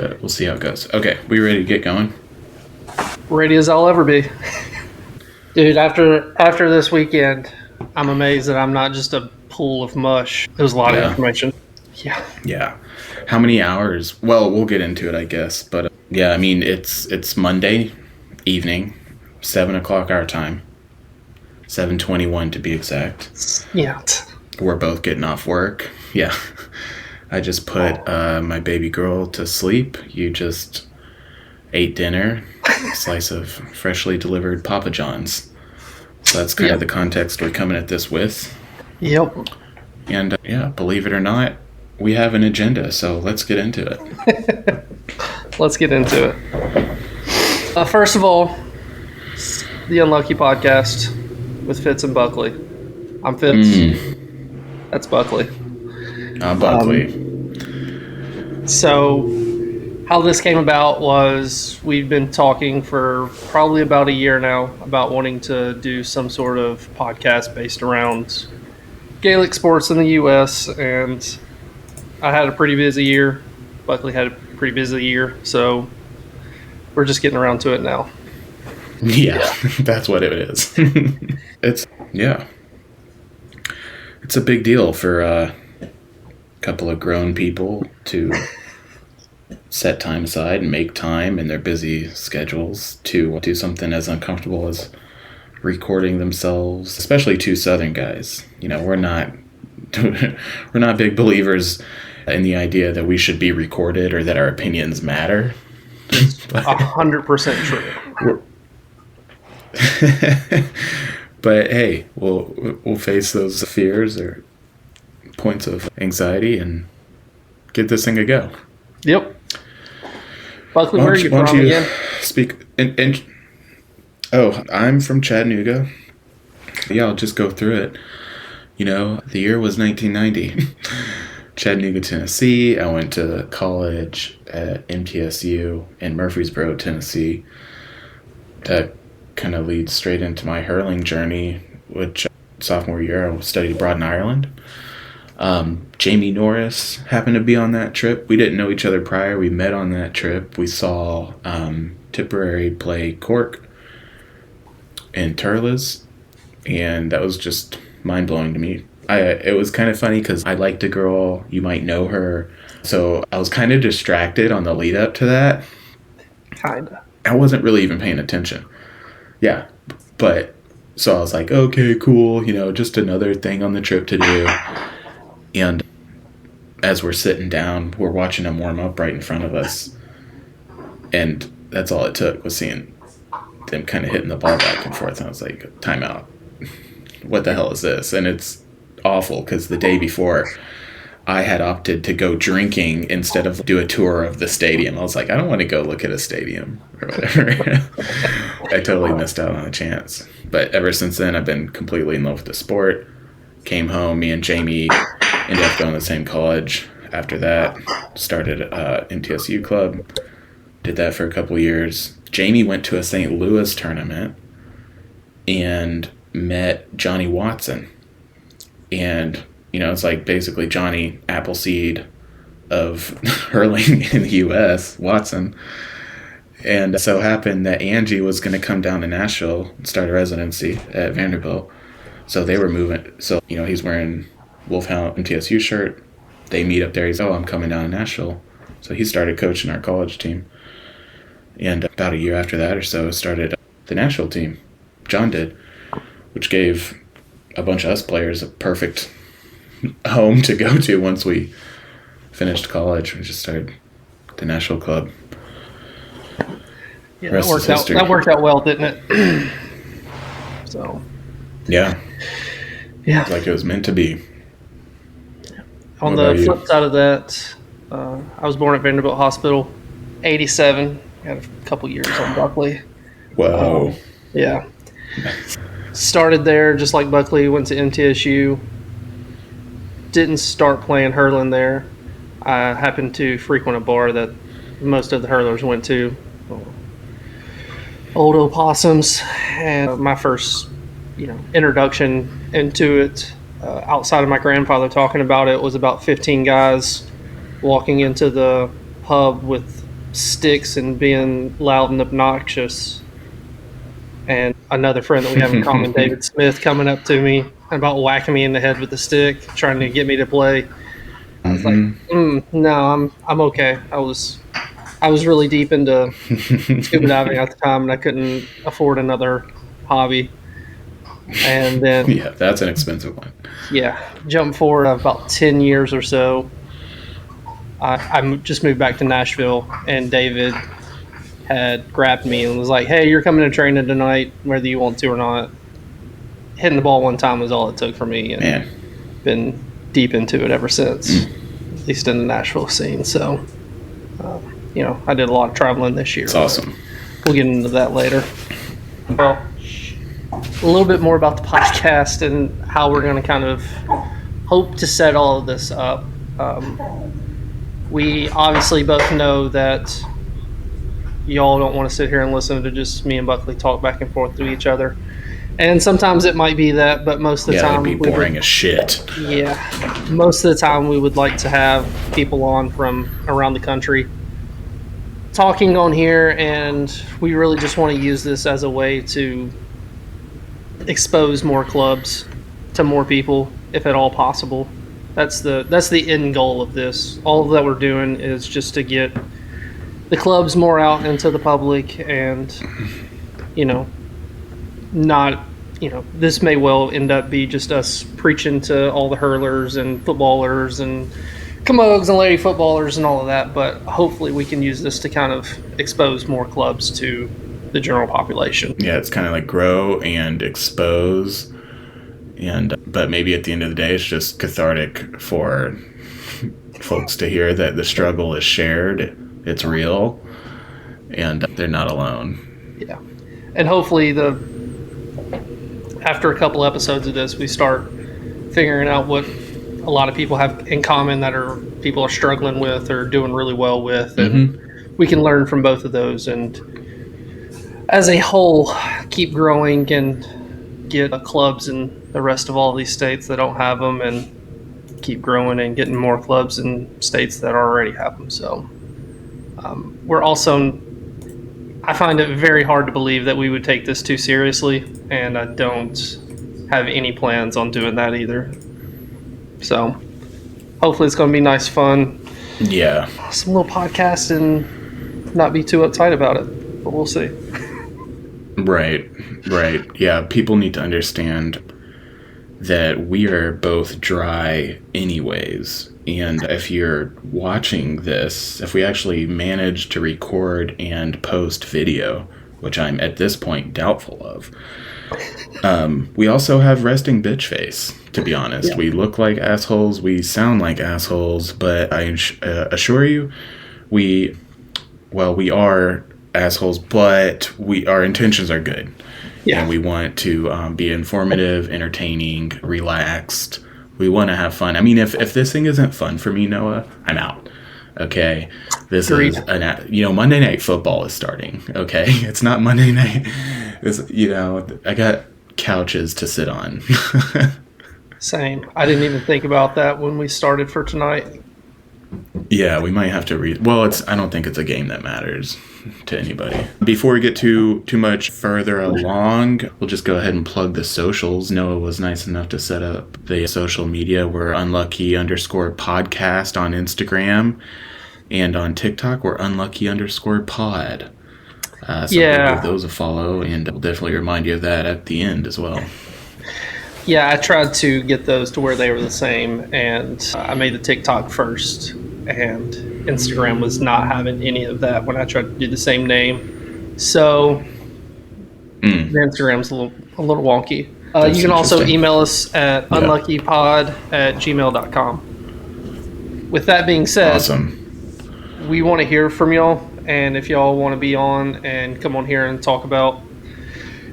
but we'll see how it goes. Okay, we ready to get going? Ready as I'll ever be. Dude, after this weekend, I'm amazed that I'm not just a pool of mush. It was a lot of information. Yeah. How many hours? Well, we'll get into it, I guess. But yeah, I mean, it's Monday evening, 7 o'clock our time. 7:21 to be exact. Yeah. We're both getting off work. Yeah. I just put my baby girl to sleep. You just ate dinner, a slice of freshly delivered Papa John's. So that's kind of the context we're coming at this with. Yep. And believe it or not, we have an agenda, so let's get into it. Let's get into it. First of all, the Unlucky Podcast with Fitz and Buckley. I'm Fitz. That's Buckley. I'm Buckley. So, how this came about was we've been talking for probably about a year now about wanting to do some sort of podcast based around Gaelic sports in the U.S., and I had a pretty busy year. Buckley had a pretty busy year, so we're just getting around to it now. Yeah. That's what it is. It's a big deal for a couple of grown people to set time aside and make time in their busy schedules to do something as uncomfortable as recording themselves, especially two Southern guys. You know, we're not big believers in the idea that we should be recorded or that our opinions matter. 100% true. But hey, we'll face those fears or points of anxiety and give this thing a go. Yep. Buckley, where are you from again? Speak. I'm from Chattanooga. Yeah, I'll just go through it. You know, the year was 1990. Chattanooga, Tennessee. I went to college at MTSU in Murfreesboro, Tennessee. That kind of leads straight into my hurling journey, which sophomore year I studied abroad in Ireland. Jamie Norris happened to be on that trip. We didn't know each other prior. We met on that trip. We saw Tipperary play Cork in Turles, and that was just mind-blowing to me. It was kind of funny because I liked a girl. You might know her. So I was kind of distracted on the lead up to that. Kinda. I wasn't really even paying attention. Yeah. But so I was like, okay, cool. You know, just another thing on the trip to do. And as we're sitting down, we're watching them warm up right in front of us. And that's all it took was seeing them kind of hitting the ball back and forth. And I was like, timeout. What the hell is this? And it's awful because the day before I had opted to go drinking instead of do a tour of the stadium. I was like, I don't want to go look at a stadium or whatever. I totally missed out on a chance. But ever since then, I've been completely in love with the sport. Came home, me and Jamie ended up going to the same college. After that, started a MTSU club. Did that for a couple years. Jamie went to a St. Louis tournament and met Johnny Watson. And, you know, it's like basically Johnny Appleseed of hurling in the U.S., Watson. And so happened that Angie was going to come down to Nashville and start a residency at Vanderbilt. So they were moving. So, you know, he's wearing Wolfhound MTSU shirt. They meet up there. He's, I'm coming down to Nashville. So he started coaching our college team. And about a year after that or so, started the Nashville team. John did, which gave a bunch of us players a perfect home to go to once we finished college. We just started the Nashville club. Yeah, that worked out well, didn't it? So. Yeah. Yeah. Like it was meant to be. On the flip side of that, I was born at Vanderbilt Hospital, 87. Had a couple years on Buckley. Whoa. Yeah. Started there just like Buckley, went to MTSU. Didn't start playing hurling there. I happened to frequent a bar that most of the hurlers went to. Old Opossums. And my first, introduction into it, outside of my grandfather talking about it, was about 15 guys walking into the pub with sticks and being loud and obnoxious. And another friend that we have in common, David Smith, coming up to me about whacking me in the head with a stick, trying to get me to play. I was like, no, I'm okay. I was really deep into scuba diving at the time, and I couldn't afford another hobby. And then yeah, that's an expensive one. Yeah, jump forward about 10 years or so. I just moved back to Nashville, and David had grabbed me and was like, "Hey, you're coming to training tonight, whether you want to or not." Hitting the ball one time was all it took for me, and been deep into it ever since, at least in the Nashville scene. So, I did a lot of traveling this year. It's awesome. We'll get into that later. Well, a little bit more about the podcast and how we're going to kind of hope to set all of this up. We obviously both know that y'all don't want to sit here and listen to just me and Buckley talk back and forth to each other. And sometimes it might be that, but most of the time... it'd be boring as shit. Yeah. Most of the time we would like to have people on from around the country talking on here, and we really just want to use this as a way to expose more clubs to more people, if at all possible. That's the end goal of this. All that we're doing is just to get the clubs more out into the public, and this may well end up be just us preaching to all the hurlers and footballers and camogues and lady footballers and all of that, but hopefully we can use this to kind of expose more clubs to the general population. Yeah, it's kind of like grow and expose, but maybe at the end of the day it's just cathartic for folks to hear that the struggle is shared, it's real, and they're not alone. Yeah. And hopefully after a couple episodes of this, we start figuring out what a lot of people have in common that people are struggling with or doing really well with, and we can learn from both of those, and as a whole keep growing and get clubs in the rest of all these states that don't have them, and keep growing and getting more clubs in states that already have them. So I find it very hard to believe that we would take this too seriously, and I don't have any plans on doing that either. So hopefully it's going to be nice fun. Yeah. Some little podcast and not be too uptight about it, but we'll see. Right. Yeah, people need to understand that we are both dry anyways. And if you're watching this, if we actually manage to record and post video, which I'm at this point doubtful of, we also have resting bitch face, to be honest. Yeah. We look like assholes, we sound like assholes, but I assure you, we are assholes, but our intentions are good. Yeah. And we want to be informative, entertaining, relaxed. We want to have fun. I mean, if this thing isn't fun for me, Noah, I'm out. Okay, this Agreed. Is Monday Night Football is starting. Okay, it's not Monday night. I got couches to sit on. Same. I didn't even think about that when we started for tonight. Yeah, we might have to read. Well, I don't think it's a game that matters to anybody. Before we get too much further along, we'll just go ahead and plug the socials. Noah was nice enough to set up the social media. We're unlucky_podcast on Instagram, and on TikTok we're unlucky_pod. So give those a follow, and we'll definitely remind you of that at the end as well. Yeah, I tried to get those to where they were the same, and I made the TikTok first, and Instagram was not having any of that when I tried to do the same name. So the Instagram's a little wonky. You can also email us at unluckypod@gmail.com. With that being said, awesome. We want to hear from y'all, and if y'all want to be on and come on here and talk about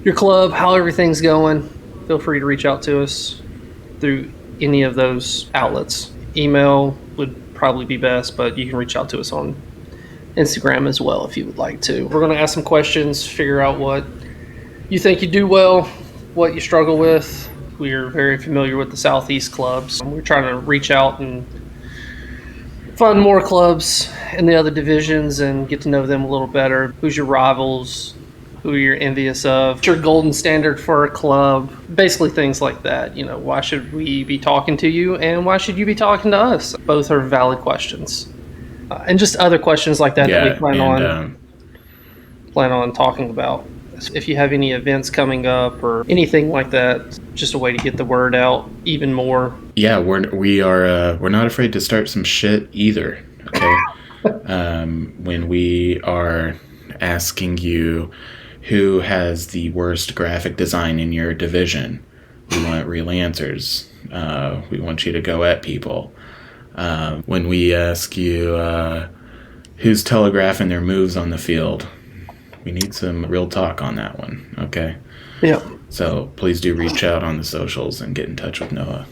your club, how everything's going, feel free to reach out to us through any of those outlets. Email would probably be best, but you can reach out to us on Instagram as well if you would like to. We're going to ask some questions, figure out what you think you do well, what you struggle with. We are very familiar with the Southeast clubs. We're trying to reach out and fund more clubs in the other divisions and get to know them a little better. Who's your rivals? Who you're envious of? What's your golden standard for a club? Basically things like that. You know, why should we be talking to you and why should you be talking to us? Both are valid questions. And just other questions like that that we plan on talking about. If you have any events coming up or anything like that, just a way to get the word out even more. Yeah, we're not afraid to start some shit either. Okay, when we are asking you who has the worst graphic design in your division, we want real answers. We want you to go at people. When we ask you who's telegraphing their moves on the field, we need some real talk on that one, okay? Yeah. So please do reach out on the socials and get in touch with Noah.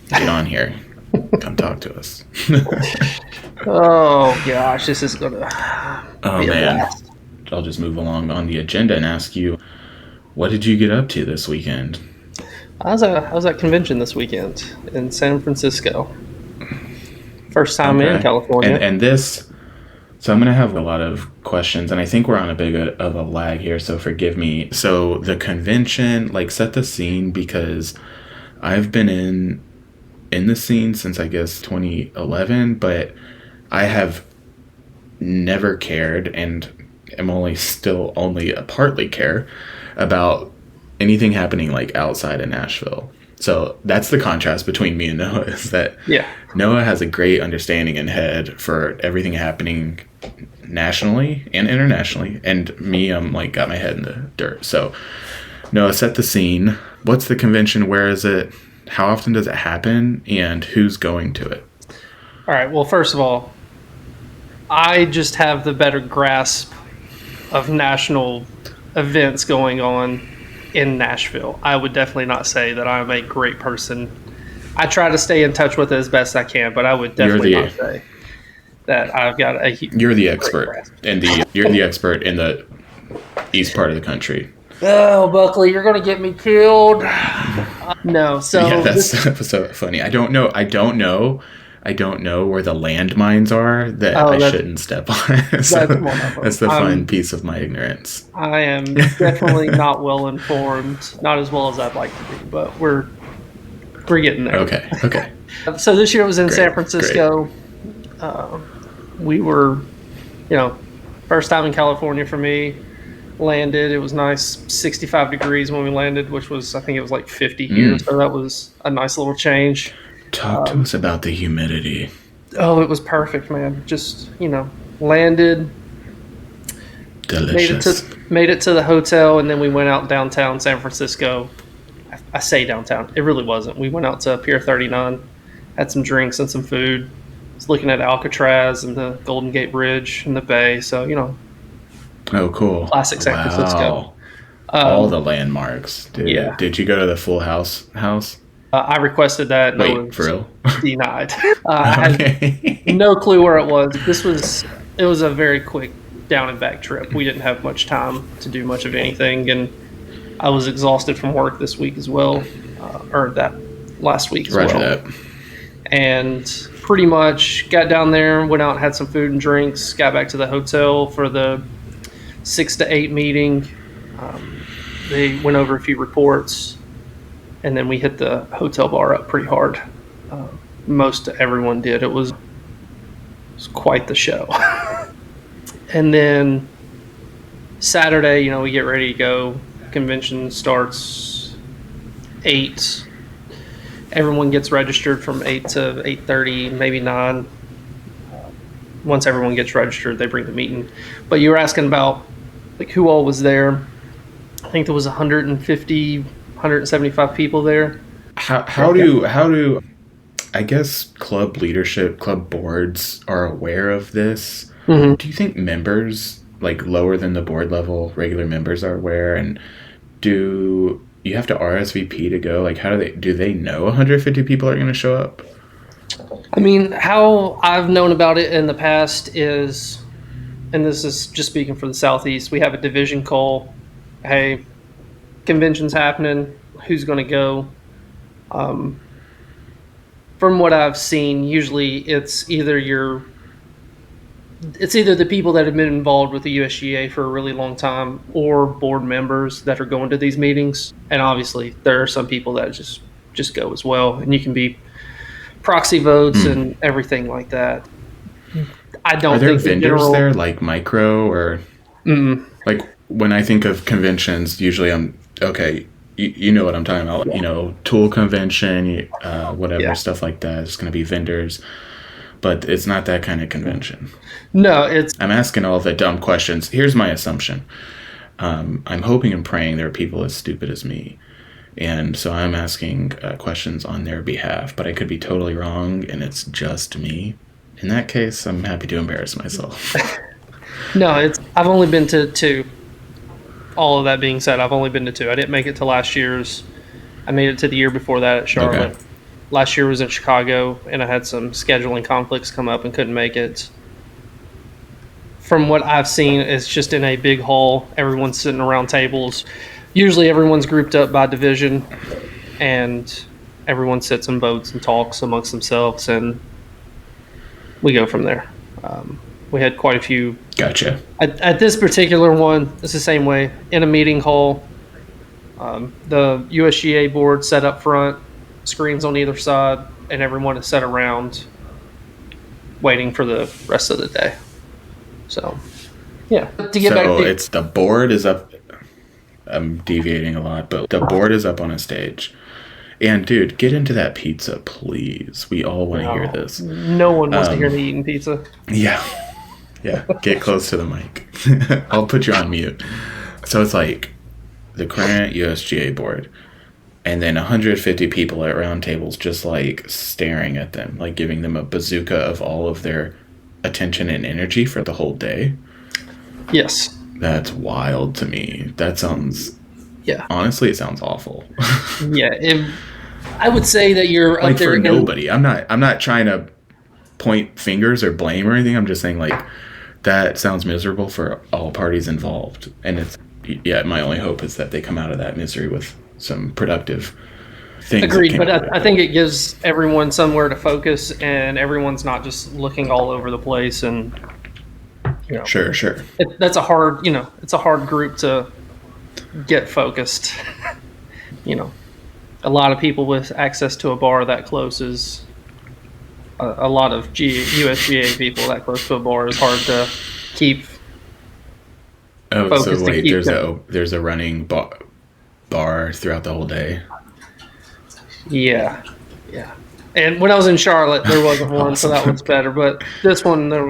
Get on here. Come talk to us. Oh, gosh, this is going to be a blast. I'll just move along on the agenda and ask you, what did you get up to this weekend? I was at convention this weekend in San Francisco. First time in California. And this, so I'm going to have a lot of questions, and I think we're on a big of a lag here, so forgive me. So the convention, like, set the scene, because I've been in the scene since, I guess, 2011, but I have never cared, and am only partly care about anything happening like outside of Nashville. So that's the contrast between me and Noah, is that Noah has a great understanding and head for everything happening nationally and internationally, and me, I'm like got my head in the dirt. So Noah, set the scene. What's the convention? Where is it? How often does it happen? And who's going to it? All right. Well, first of all, I just have the better grasp of national events going on in Nashville. I would definitely not say that I'm a great person. I try to stay in touch with it as best I can, but I would definitely not say that I've got a huge. You're the expert, you're the expert in the east part of the country. Oh, Buckley, you're gonna get me killed. No, so yeah, that's so funny. I don't know where the landmines are that I shouldn't step on. So that's the fun piece of my ignorance. I am definitely not well informed, not as well as I'd like to be, but we're getting there. Okay. So this year it was in San Francisco. We were, first time in California for me. Landed. It was nice, 65 degrees when we landed, which was, I think it was like 50 here. So that was a nice little change. Talk to us about the humidity. Oh, it was perfect, man. Just, landed. Delicious. Made it to the hotel, and then we went out downtown San Francisco. I say downtown. It really wasn't. We went out to Pier 39, had some drinks and some food. Was looking at Alcatraz and the Golden Gate Bridge and the bay. So, Oh, cool. Classic San Francisco. All the landmarks. Did you go to the Full House? I requested that. Wait, for real? Denied. I had no clue where it was. It was a very quick down and back trip. We didn't have much time to do much of anything, and I was exhausted from work this week as well, or that last week as well. Roger that. And pretty much got down there, went out, had some food and drinks, got back to the hotel for the 6 to 8 meeting. They went over a few reports, and then we hit the hotel bar up pretty hard. Most everyone did. It was quite the show. And then Saturday, we get ready to go. Convention starts 8. Everyone gets registered from 8 to 8:30, maybe 9. Once everyone gets registered, they bring the meeting. But you were asking about who all was there. I think there was 150, 175 people there. How do I guess club leadership, club boards are aware of this? Mm-hmm. Do you think members, lower than the board level, regular members are aware? And do you have to RSVP to go? Do they know 150 people are going to show up? I mean, how I've known about it in the past is, and this is just speaking for the Southeast, we have a division call. Hey, convention's happening. Who's going to go? from what I've seen, usually it's either the people that have been involved with the USGA for a really long time or board members that are going to these meetings. And obviously there are some people that just go as well, and you can be proxy votes and everything like that. I don't Are there think vendors there like Micro or like when I think of conventions, usually I'm okay. You know what I'm talking about, you know, tool convention, whatever, stuff like that. It's going to be vendors, but it's not that kind of convention. No, I'm asking all the dumb questions. Here's my assumption. I'm hoping and praying there are people as stupid as me. And so I'm asking questions on their behalf, but I could be totally wrong and it's just me. In that case, I'm happy to embarrass myself. No, I've only been to 2. All of that being said, I've only been to 2. I didn't make it to last year's. I made it to the year before that at Charlotte. Okay. Last year was in Chicago, and I had some scheduling conflicts come up and couldn't make it. From what I've seen, it's just in a big hall. Everyone's sitting around tables. Usually everyone's grouped up by division, and everyone sits and votes and talks amongst themselves, and we go from there. We had quite a few. Gotcha. At this particular one, it's the same way. In a meeting hall, the USGA board set up front, screens on either side, and everyone is set around waiting for the rest of the day. So, yeah. To get back to it's the board is up. I'm deviating a lot, but the board is up on a stage. And, dude, get into that pizza, please. We all want to hear this. No one wants to hear me eating pizza. Yeah. Yeah, get close to the mic. I'll put you on mute. So it's like the current USGA board, and then 150 people at round tables just like staring at them, like giving them a bazooka of all of their attention and energy for the whole day. Yes. That's wild to me. That sounds... Yeah. Honestly, it sounds awful. Yeah. I would say that you're like up there for nobody. I'm not trying to point fingers or blame or anything. I'm just saying, like, that sounds miserable for all parties involved. And it's, my only hope is that they come out of that misery with some productive things. Agreed, but I think it gives everyone somewhere to focus, and everyone's not just looking all over the place. And you know, sure, that's a hard, it's a hard group to get focused. A lot of people with access to a bar that close is a lot of USGA people that close to a bar is hard to keep. Oh, so wait, there's a running bar throughout the whole day. Yeah. And when I was in Charlotte, there wasn't one, awesome. So that was better. But this one, there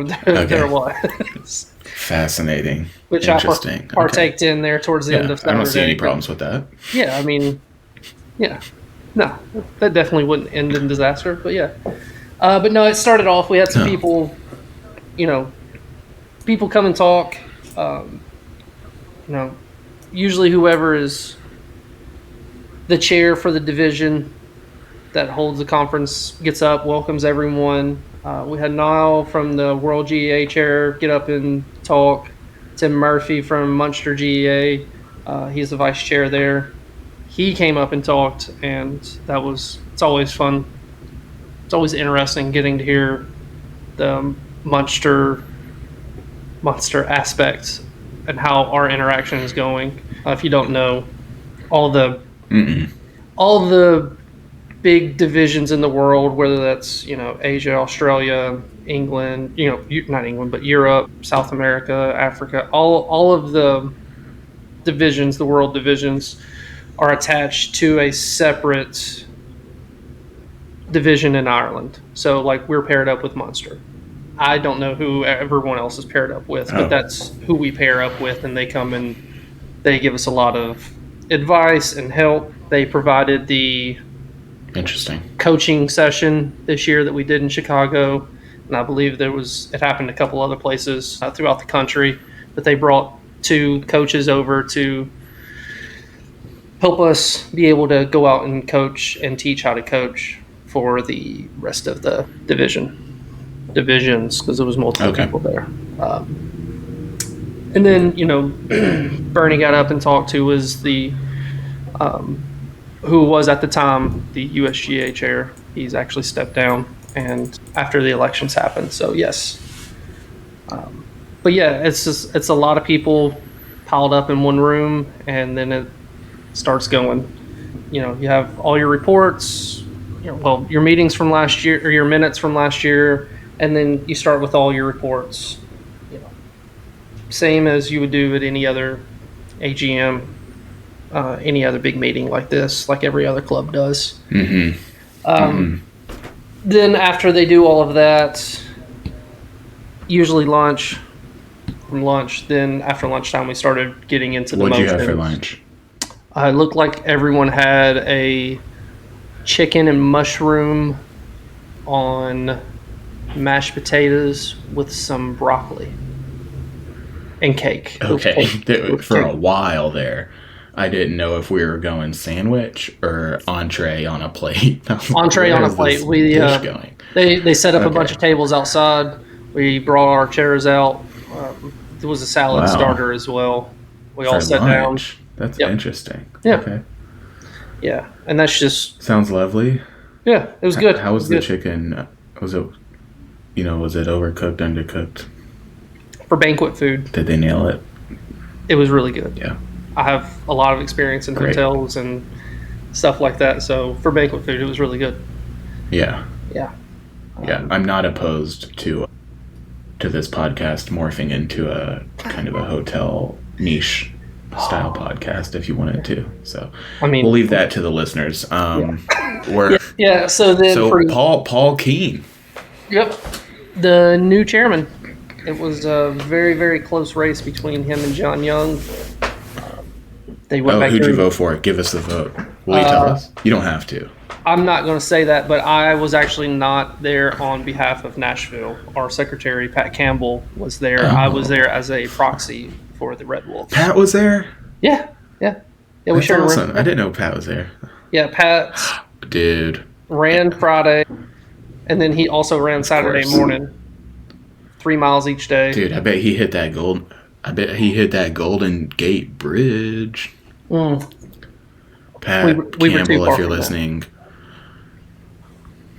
was. Fascinating. Which interesting. I partaked in there towards the end of Saturday. I don't see any problems with that. Yeah, I mean, no, that definitely wouldn't end in disaster. But yeah, but no, it started off. We had some people, people come and talk. Usually whoever is the chair for the division that holds the conference gets up, welcomes everyone. We had Niall from the World GEA chair get up and talk. Tim Murphy from Munster GEA, he's the vice chair there. He came up and talked, and it's always fun. It's always interesting getting to hear the Munster aspects and how our interaction is going. If you don't know, all the big divisions in the world, whether that's Asia, Australia, England, not England, but Europe, South America, Africa, all of the divisions, the world divisions, are attached to a separate division in Ireland. So, like, we're paired up with Munster. I don't know who everyone else is paired up with, but that's who we pair up with, and they come and they give us a lot of advice and help. They provided the coaching session this year that we did in Chicago, and I believe it happened a couple other places throughout the country, but they brought 2 coaches over to help us be able to go out and coach and teach how to coach for the rest of the divisions, because there was multiple people there. And then, Bernie got up and talked to was the who was at the time the USGA chair, He's actually stepped down, and after the elections happened. So yes, but yeah, it's a lot of people piled up in one room, and then it starts going. You have all your reports, your meetings from last year or your minutes from last year, and then you start with all your reports. Same as you would do at any other AGM, any other big meeting like this, like every other club does. Then after they do all of that, usually lunch. From lunch, then after lunchtime, we started getting into the motions. What'd you have for lunch? It looked like everyone had a chicken and mushroom on mashed potatoes with some broccoli and cake. Okay, for a while there, I didn't know if we were going sandwich or entree on a plate. Entree on a plate. Going? They set up a bunch of tables outside. We brought our chairs out. There was a salad starter as well. We all sat down. That's interesting. Yeah. Okay. Yeah, and that's just sounds lovely. Yeah, it was good. How was the chicken? Was it overcooked, undercooked? For banquet food. Did they nail it? It was really good. Yeah. I have a lot of experience in hotels and stuff like that, so for banquet food, it was really good. Yeah. Yeah. Yeah, I'm not opposed to this podcast morphing into a kind of a hotel niche style podcast if you wanted to. So we'll leave that to the listeners. So then Paul Keene. Yep. The new chairman. It was a very, very close race between him and John Young. They went back. Who'd you vote for? Give us the vote. Will you tell us? You don't have to. I'm not going to say that, but I was actually not there on behalf of Nashville. Our secretary, Pat Campbell, was there. I was there as a proxy for the Red Wolves. Pat was there? Yeah. We shared awesome. I didn't know Pat was there. Yeah, Pat ran Friday, and then he also ran Saturday morning, 3 miles each day. Dude, I bet he hit that Golden Gate Bridge. Pat Campbell, if you're listening,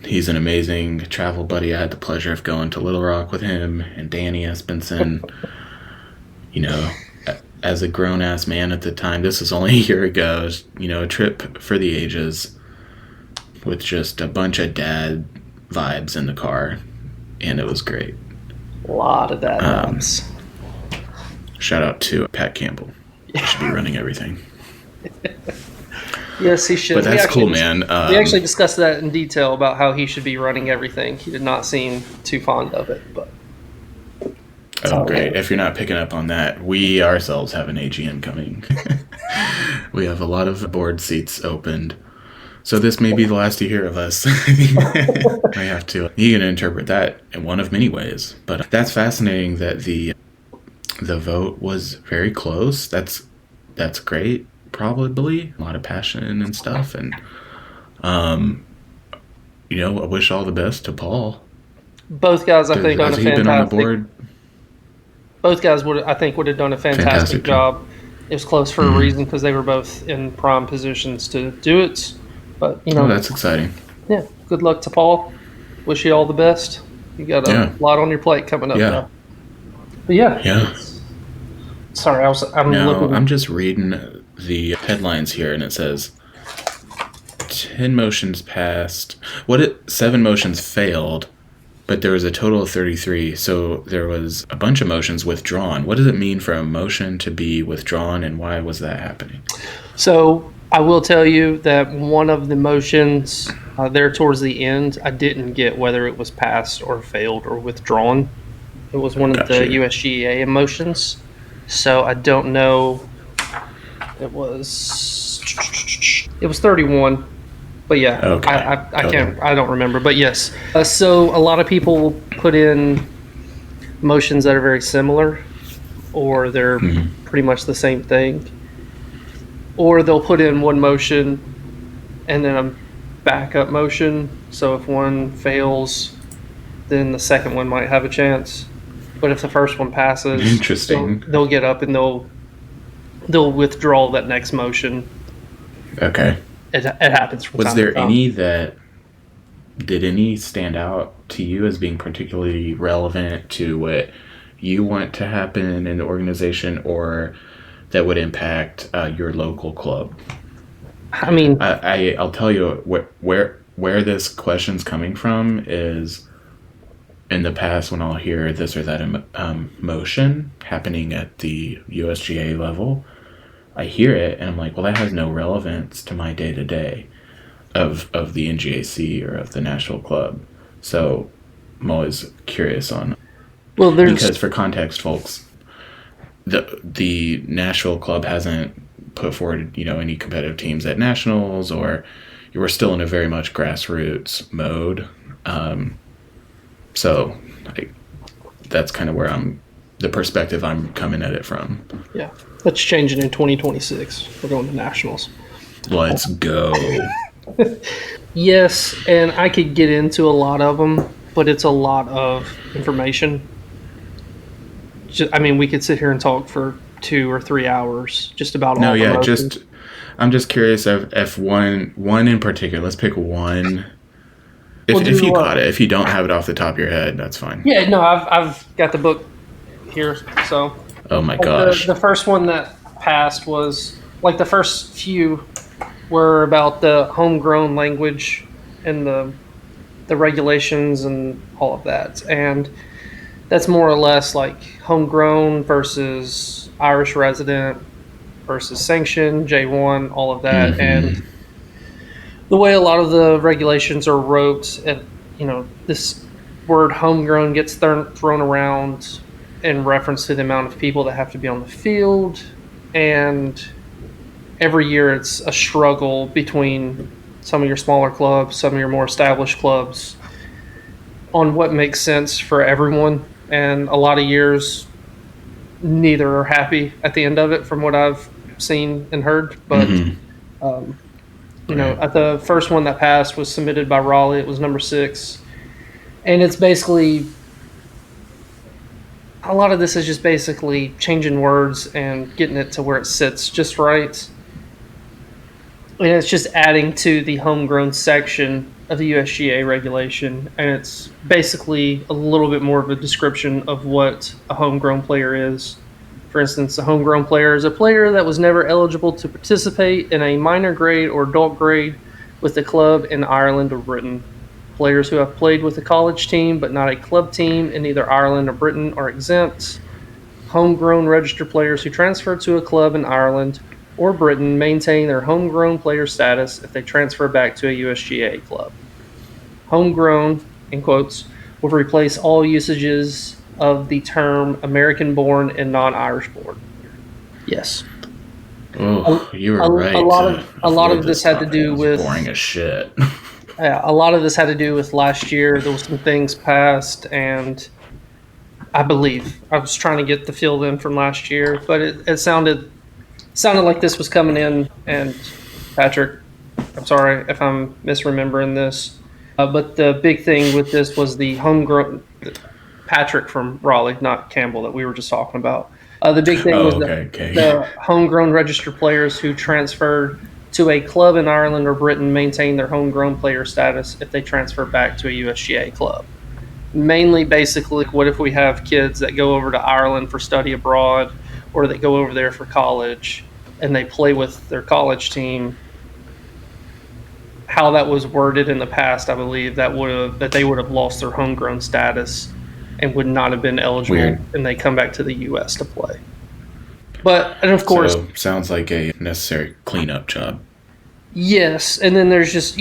he's an amazing travel buddy. I had the pleasure of going to Little Rock with him and Danny Espenson. As a grown-ass man at the time, this was only a year ago, a trip for the ages with just a bunch of dad vibes in the car, and it was great. A lot of dad vibes. Shout out to Pat Campbell. He should be running everything. Yes, he should. But that's cool, man. We actually discussed that in detail about how he should be running everything. He did not seem too fond of it, but... Oh, great. If you're not picking up on that, we ourselves have an AGM coming. We have a lot of board seats opened. So this may be the last you hear of us. I have to. You can interpret that in one of many ways. But that's fascinating that the vote was very close. That's great, probably. A lot of passion and stuff. And, I wish all the best to Paul. Both guys, I think, has he been on the board? Both guys would have done a fantastic job. It was close for a reason because they were both in prime positions to do it. But that's exciting. Yeah, good luck to Paul. Wish you all the best. You got a lot on your plate coming up. Now. But yeah. Sorry, I'm just reading the headlines here, and it says 10 motions passed. 7 motions failed. But there was a total of 33, so there was a bunch of motions withdrawn. What does it mean for a motion to be withdrawn, and why was that happening? So I will tell you that one of the motions there towards the end, I didn't get whether it was passed or failed or withdrawn. It was one of the USGA motions, so I don't know. It was 31. But yeah, I don't remember. But yes, so a lot of people will put in motions that are very similar, or they're pretty much the same thing, or they'll put in one motion and then a backup motion. So if one fails, then the second one might have a chance. But if the first one passes, they'll get up and they'll withdraw that next motion. Okay. It happens from time to time. Was there any that did any stand out to you as being particularly relevant to what you want to happen in the organization, or that would impact your local club? I mean, I'll tell you where this question's coming from is in the past when I'll hear this or that motion happening at the USGA level, I hear it and I'm like, well, that has no relevance to my day to day of the NGAC or of the national club. So I'm always curious on, well, because for context, folks, the Nashville club hasn't put forward, any competitive teams at nationals, or you were still in a very much grassroots mode. So that's kind of where the perspective I'm coming at it from. Yeah, that's changing in 2026. We're going to nationals. Let's go. Yes, and I could get into a lot of them, but it's a lot of information. We could sit here and talk for 2 or 3 hours just about all the motions. I'm just curious if one in particular, let's pick one. If you got it, if you don't have it off the top of your head, that's fine. Yeah, no, I've got the book here, so. Oh my gosh. The first one that passed was, the first few were about the homegrown language and the regulations and all of that. And that's more or less like homegrown versus Irish resident versus sanctioned, J1, all of that. Mm-hmm. And the way a lot of the regulations are wrote, this word homegrown gets thrown around in reference to the amount of people that have to be on the field. And every year it's a struggle between some of your smaller clubs, some of your more established clubs, on what makes sense for everyone. And a lot of years, neither are happy at the end of it, from what I've seen and heard. But, at the first one that passed was submitted by Raleigh. It was number 6. And it's basically, a lot of this is just basically changing words and getting it to where it sits just right. And it's just adding to the homegrown section of the USGA regulation, and it's basically a little bit more of a description of what a homegrown player is. For instance, a homegrown player is a player that was never eligible to participate in a minor grade or adult grade with a club in Ireland or Britain. Players who have played with a college team but not a club team in either Ireland or Britain are exempt. Homegrown registered players who transfer to a club in Ireland or Britain maintain their homegrown player status if they transfer back to a USGA club. Homegrown, in quotes, will replace all usages of the term American-born and non-Irish born. Yes. Oh, you were right. A lot of this had to do with boring as shit. Yeah, a lot of this had to do with last year. There was some things passed, and I believe I was trying to get the field in from last year, but it sounded like this was coming in. And Patrick, I'm sorry if I'm misremembering this, but the big thing with this was the homegrown. Patrick from Raleigh, not Campbell, that we were just talking about. The big thing was the homegrown registered players who transferred to a club in Ireland or Britain maintain their homegrown player status if they transfer back to a USGA club. Mainly, basically, what if we have kids that go over to Ireland for study abroad, or that go over there for college, and they play with their college team? How that was worded in the past, I believe that they would have lost their homegrown status and would not have been eligible. Weird. And they come back to the U.S. to play. And of course, so, sounds like a necessary cleanup job. Yes, and then there's just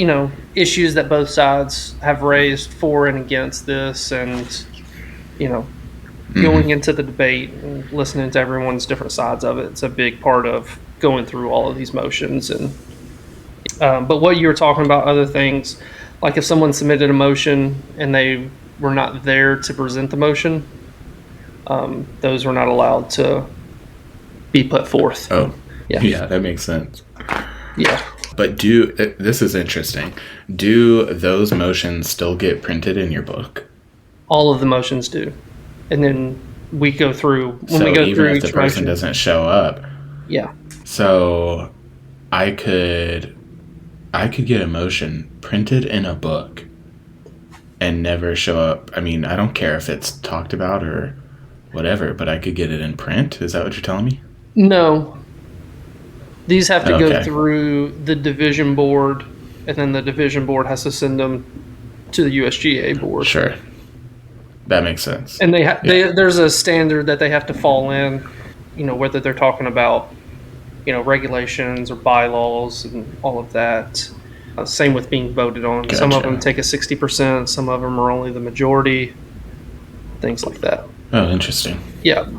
issues that both sides have raised for and against this, and going into the debate and listening to everyone's different sides of it. It's a big part of going through all of these motions. And but what you were talking about, other things, like if someone submitted a motion and they were not there to present the motion, those were not allowed to be put forth. Oh, yeah, that makes sense. Yeah. But this is interesting. Do those motions still get printed in your book? All of the motions do. And then we go through even if the person doesn't show up. Yeah. So I could get a motion printed in a book and never show up. I mean, I don't care if it's talked about or whatever, but I could get it in print. Is that what you're telling me? No. These have to go Okay. through the division board, and then the division board has to send them to the USGA board. Sure. That makes sense. And there's a standard that they have to fall in, whether they're talking about, regulations or bylaws and all of that. Same with being voted on. Gotcha. Some of them take a 60%, some of them are only the majority, things like that. Oh, interesting. Yeah.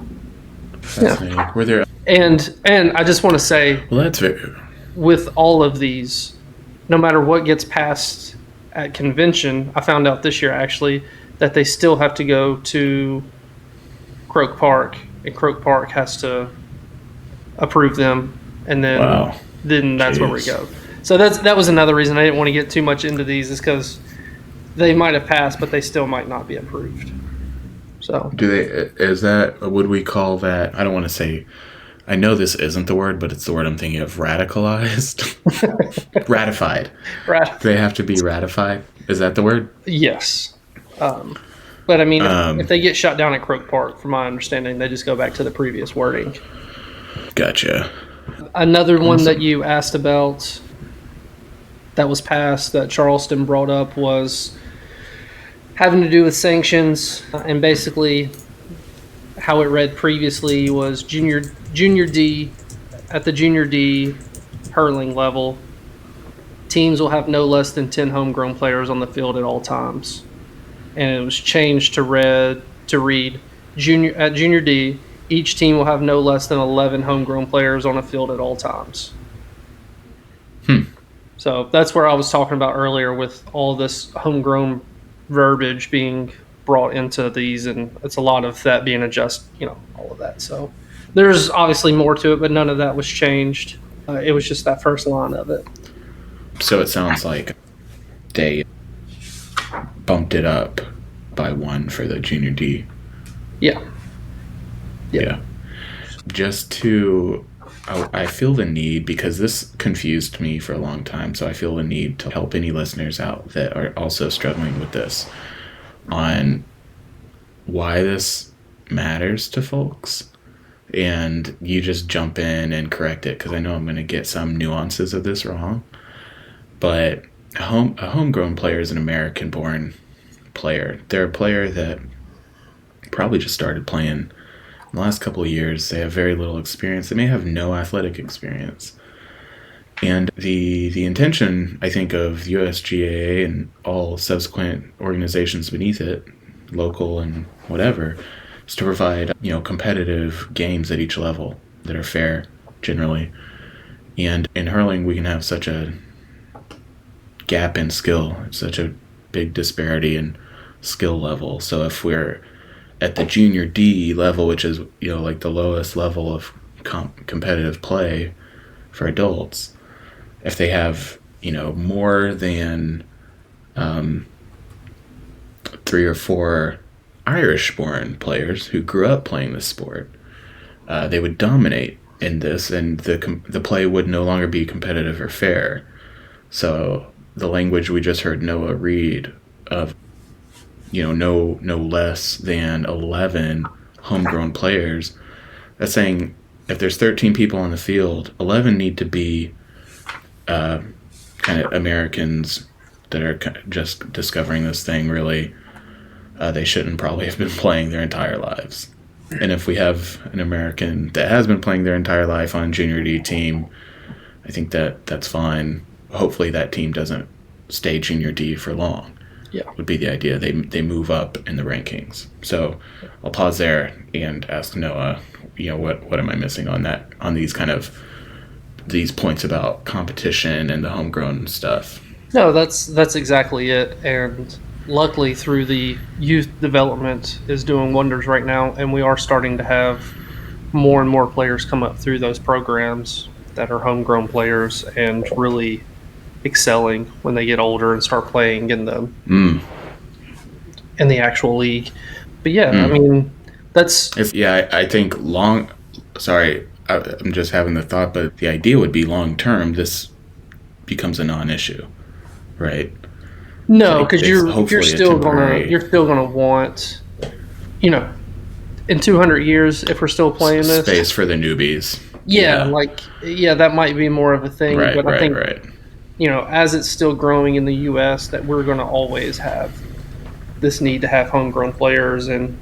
Fascinating. Were there... And I just want to say, Well, that's very... with all of these, no matter what gets passed at convention, I found out this year actually that they still have to go to Croke Park, and Croke Park has to approve them, and then Wow. then that's where we Jeez. go. So that was another reason I didn't want to get too much into these, is because they might have passed, but they still might not be approved. So Do they... Is that... Would we call that... I don't want to say... I know this isn't the word, but it's the word I'm thinking of. Radicalized? Ratified. right. Do they have to be ratified? Is that the word? Yes. But I mean, if they get shot down at Croke Park, from my understanding, they just go back to the previous wording. Gotcha. Another one that you asked about that was passed that Charleston brought up was having to do with sanctions, and basically how it read previously was junior D, at the junior D hurling level, teams will have no less than 10 homegrown players on the field at all times. And it was changed to read at junior D, each team will have no less than 11 homegrown players on a field at all times. So that's where I was talking about earlier with all this homegrown verbiage being brought into these, and it's a lot of that being adjusted, all of that. So there's obviously more to it, but none of that was changed. It was just that first line of it. So it sounds like they bumped it up by one for the junior D. Yeah. Yeah. Just to... I feel the need, because this confused me for a long time, so I feel the need to help any listeners out that are also struggling with this on why this matters to folks. And you just jump in and correct it, because I know I'm going to get some nuances of this wrong. But a homegrown player is an American-born player. They're a player that probably just started playing in the last couple of years. They have very little experience. They may have no athletic experience. And the intention, I think, of USGA and all subsequent organizations beneath it, local and whatever, is to provide, competitive games at each level that are fair, generally. And in hurling, we can have such a gap in skill, such a big disparity in skill level. So if we're at the junior D level, which is, like the lowest level of competitive play for adults, if they have, more than 3 or 4 Irish-born players who grew up playing this sport, they would dominate in this, and the play would no longer be competitive or fair. So the language we just heard Noah read of, no less than 11 homegrown players, that's saying if there's 13 people on the field, 11 need to be kind of Americans that are just discovering this thing, really. They shouldn't probably have been playing their entire lives. And if we have an American that has been playing their entire life on a junior D team, I think that's fine. Hopefully that team doesn't stay junior D for long. Yeah. Would be the idea. They move up in the rankings. So I'll pause there and ask Noah, what am I missing on that, on these these points about competition and the homegrown stuff? No, that's exactly it. And luckily, through the youth development is doing wonders right now, and we are starting to have more and more players come up through those programs that are homegrown players and really excelling when they get older and start playing in the actual league. But yeah, I mean, I think I'm just having the thought, but the idea would be long term this becomes a non-issue, right? No, because you're hopefully you're still gonna want, you know, in 200 years if we're still playing this space for the newbies. Yeah, that might be more of a thing. Right, but I think right. as it's still growing in the U.S., that we're going to always have this need to have homegrown players, and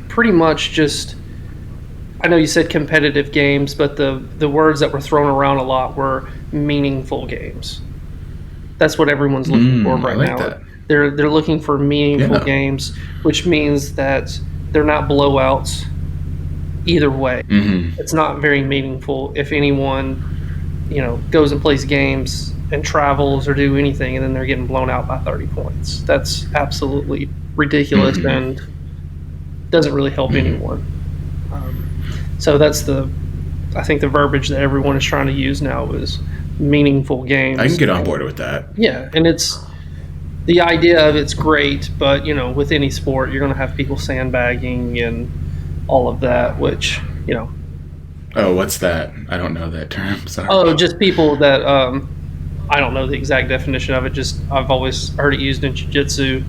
pretty much just. I know you said competitive games, but the words that were thrown around a lot were meaningful games. That's what everyone's looking for right now. That. They're looking for meaningful games, which means that they're not blowouts either way. Mm-hmm. It's not very meaningful if anyone, goes and plays games and travels or do anything and then they're getting blown out by 30 points. That's absolutely ridiculous and doesn't really help anyone. So that's I think the verbiage that everyone is trying to use now is meaningful games. I can get on board with that. Yeah, and the idea of it's great, but with any sport, you're going to have people sandbagging and all of that, which Oh, what's that? I don't know that term. Sorry. Oh, just people that I don't know the exact definition of it. Just I've always heard it used in jiu-jitsu.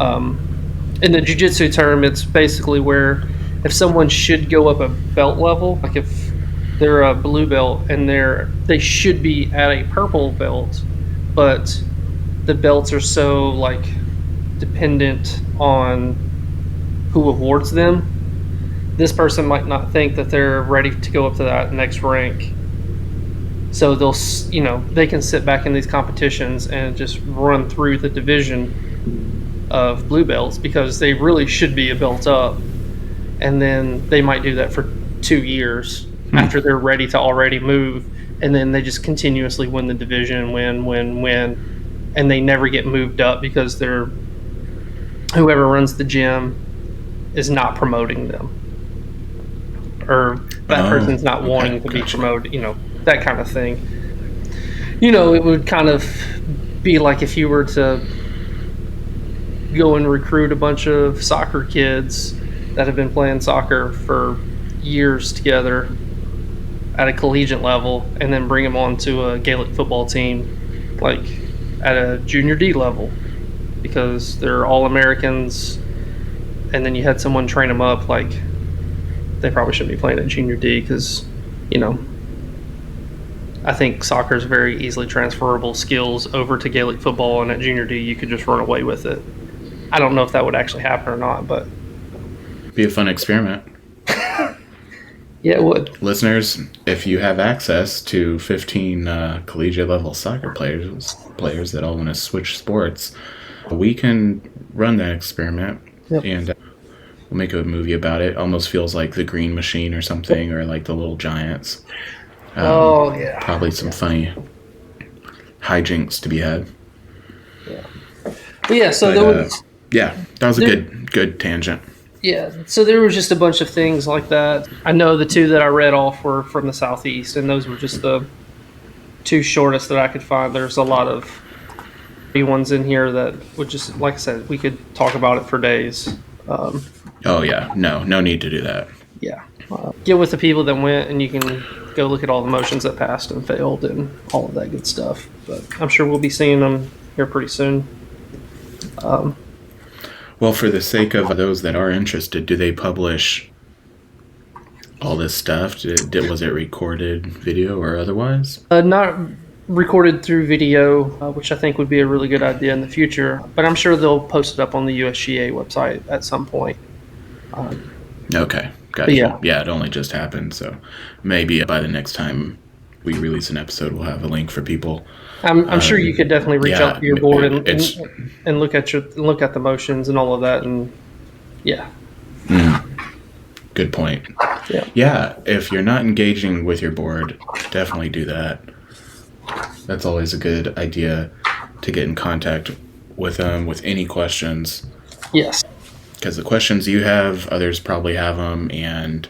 In the jiu-jitsu term, it's basically where if someone should go up a belt level, like if they're a blue belt and they should be at a purple belt, but the belts are so dependent on who awards them. This person might not think that they're ready to go up to that next rank. So they can sit back in these competitions and just run through the division of blue belts because they really should be a belt up. And then they might do that for 2 years after they're ready to already move. And then they just continuously win the division, win. And they never get moved up because whoever runs the gym is not promoting them. Or that person's not wanting to be promoted, that kind of thing. It would kind of be like if you were to go and recruit a bunch of soccer kids that have been playing soccer for years together at a collegiate level and then bring them onto a Gaelic football team, at a junior D level, because they're all Americans, and then you had someone train them up, they probably shouldn't be playing at junior D because, I think soccer is very easily transferable skills over to Gaelic football, and at junior D you could just run away with it. I don't know if that would actually happen or not, but be a fun experiment. Yeah, it would. Listeners, if you have access to 15 collegiate level soccer players that all want to switch sports, we can run that experiment. Yep. And we'll make a movie about it. Almost feels like The Green Machine or something, or like The Little Giants. Yeah. Probably some funny hijinks to be had. Yeah. But yeah, so there was... that was a good tangent. Yeah, so there was just a bunch of things like that. I know the two that I read off were from the Southeast, and those were just the two shortest that I could find. There's a lot of ones in here that would just, like I said, we could talk about it for days. Oh, yeah. No need to do that. Yeah. Get with the people that went, and you can go look at all the motions that passed and failed and all of that good stuff. But I'm sure we'll be seeing them here pretty soon. Well, for the sake of those that are interested, do they publish all this stuff? Was it recorded video or otherwise? Not recorded through video, which I think would be a really good idea in the future. But I'm sure they'll post it up on the USGA website at some point. Okay, gotcha. Yeah, it only just happened, so maybe by the next time we release an episode, we'll have a link for people. I'm sure you could definitely reach out to your board and look at the motions and all of that, and yeah. Good point. Yeah, if you're not engaging with your board, definitely do that. That's always a good idea to get in contact with them with any questions. Yes. Because the questions you have, others probably have them, and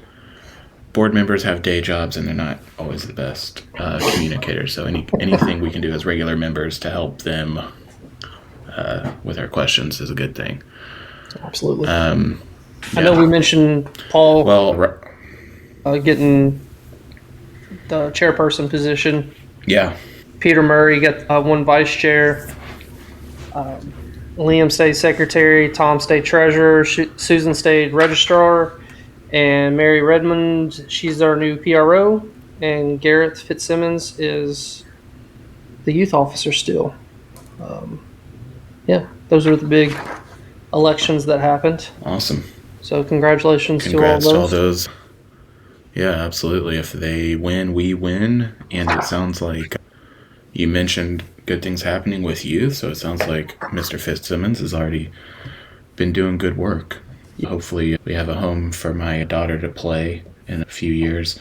board members have day jobs, and they're not always the best communicators. So anything we can do as regular members to help them with our questions is a good thing. Absolutely. I know we mentioned Paul. Well, getting the chairperson position. Yeah. Peter Murray got one vice chair. Liam stayed secretary. Tom stayed treasurer. Susan stayed registrar. And Mary Redmond, she's our new PRO. And Garrett Fitzsimmons is the youth officer still. Yeah, those are the big elections that happened. Awesome. So congratulations Congrats to to all all those. those. Yeah, absolutely. If they win, we win. And it sounds like you mentioned good things happening with youth, so it sounds like Mr. Fitzsimmons has already been doing good work. Hopefully, we have a home for my daughter to play in a few years.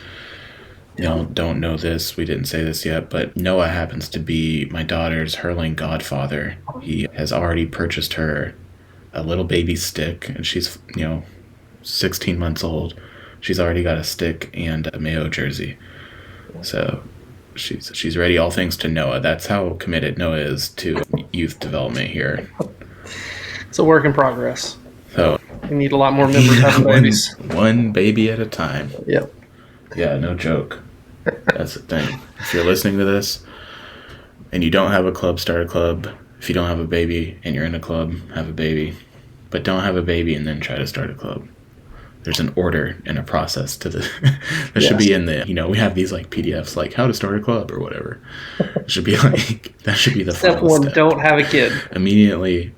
Don't know this, we didn't say this yet, but Noah happens to be my daughter's hurling godfather. He has already purchased her a little baby stick, and she's, 16 months old. She's already got a stick and a Mayo jersey. So she's ready, all thanks to Noah. That's how committed Noah is to youth development here. It's a work in progress. So We need a lot more members having babies. one baby at a time. Yep. Yeah, no joke. That's the thing. If you're listening to this and you don't have a club, start a club. If you don't have a baby and you're in a club, have a baby. But don't have a baby and then try to start a club. There's an order and a process to the that should be in the, we have these like PDFs like how to start a club or whatever. It should be like, that should be the Step final one, step. don't have a kid. Immediately.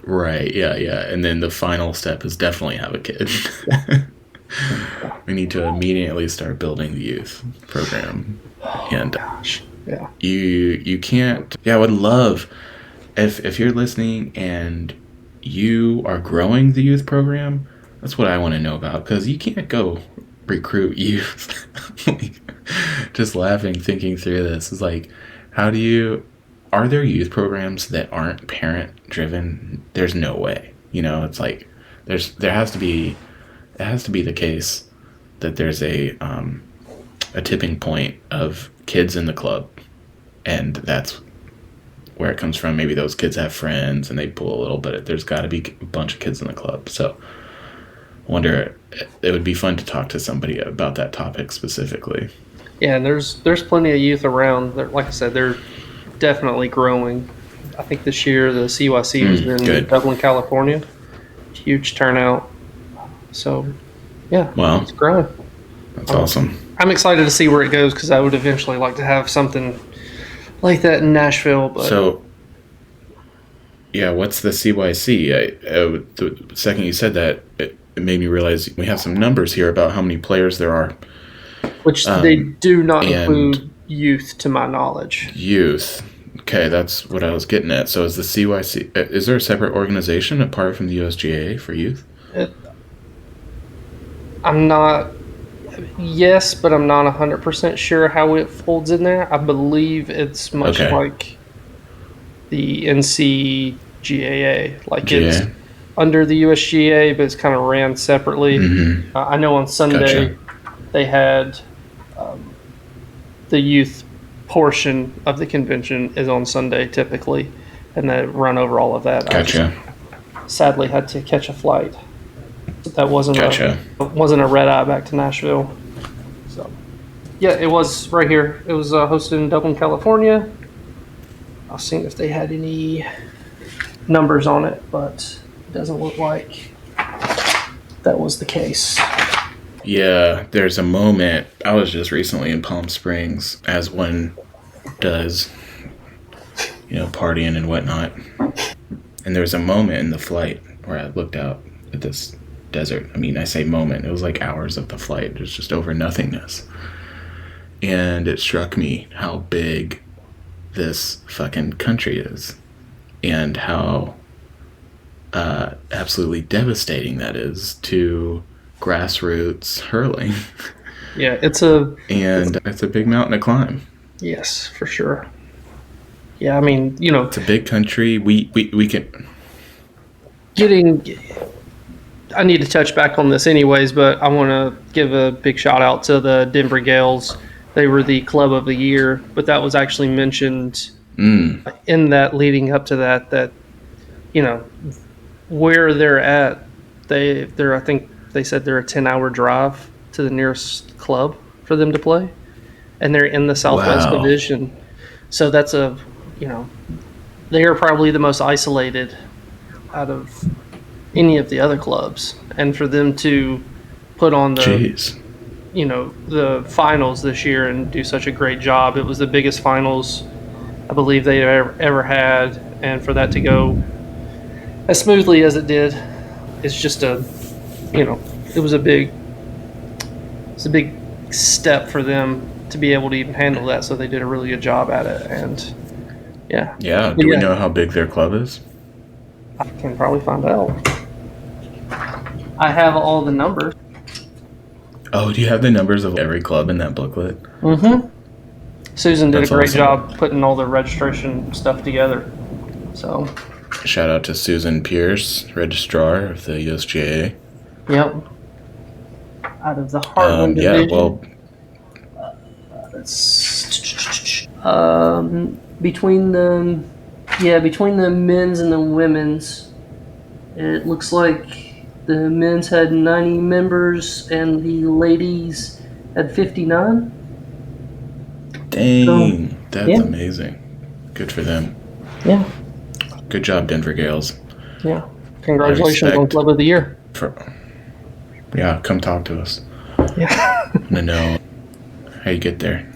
Right, yeah. And then the final step is definitely have a kid. We need to immediately start building the youth program. And Yeah. you can't, I would love if you're listening and you are growing the youth program. That's what I want to know about, because you can't go recruit youth. Just laughing, thinking through this is like, are there youth programs that aren't parent driven? There's no way. It's like it has to be the case that there's a tipping point of kids in the club, and that's where it comes from. Maybe those kids have friends and they pull a little bit. There's got to be a bunch of kids in the club. So I wonder, it would be fun to talk to somebody about that topic specifically. Yeah, and there's plenty of youth around. Like I said, they're definitely growing. I think this year the CYC was in good. Dublin, California. Huge turnout. So, yeah, Wow. it's growing. That's awesome. I'm excited to see where it goes, because I would eventually like to have something like that in Nashville. But So, yeah, what's the CYC? The second you said that, it made me realize we have some numbers here about how many players there are. which they do not and- include youth, to my knowledge. Youth. Okay, that's what I was getting at. So is the CYC, is there a separate organization apart from the USGA for youth? I'm not. Yes, but I'm not 100% sure how it folds in there. I believe it's much Okay. like the NCGAA. Like GA? it's under the USGA, but it's kind of ran separately. Mm-hmm. I know on Sunday Gotcha. they had the youth portion of the convention is on Sunday typically, and they run over all of that. I Gotcha. just sadly had to catch a flight. That wasn't Gotcha. a red eye back to Nashville. So yeah, it was right here. It was hosted in Dublin, California. I'll see if they had any numbers on it, but it doesn't look like that was the case. Yeah, there's a moment. I was just recently in Palm Springs, as one does, partying and whatnot. And there was a moment in the flight where I looked out at this desert. I mean, I say moment, it was like hours of the flight. It was just over nothingness. And it struck me how big this fucking country is, and how absolutely devastating that is to grassroots hurling. Yeah, it's a And it's a big mountain to climb. yes, for sure. Yeah, I mean, It's a big country. We can. I need to touch back on this anyways, but I want to give a big shout out to the Denver Gales. They were the club of the year, but that was actually mentioned in that leading up to that, where they're at, they're I think they said they're a 10-hour drive to the nearest club for them to play. and they're in the Southwest Wow. Division. So that's they are probably the most isolated out of any of the other clubs. And for them to put on Jeez. the finals this year and do such a great job, it was the biggest finals I believe they ever had, and for that to go as smoothly as it did, it's just it was a big step for them to be able to even handle that. So they did a really good job at it, and yeah. Yeah. But Do we yeah, know how big their club is? I can probably find out. I have all the numbers. Oh, do you have the numbers of every club in that booklet? Mm-hmm. Susan did That's a great awesome. job putting all the registration stuff together. So, Shout out to Susan Pierce, registrar of the USGA. yep. Out of the Heartland Yeah, division. well, Between the men's and the women's, it looks like the men's had 90 members and the ladies had 59. dang, that's yeah. amazing. Good for them. Yeah, Good job, Denver Gales. yeah. Congratulations on respect- Club of the Year. Yeah, come talk to us. Yeah. I want to know how you get there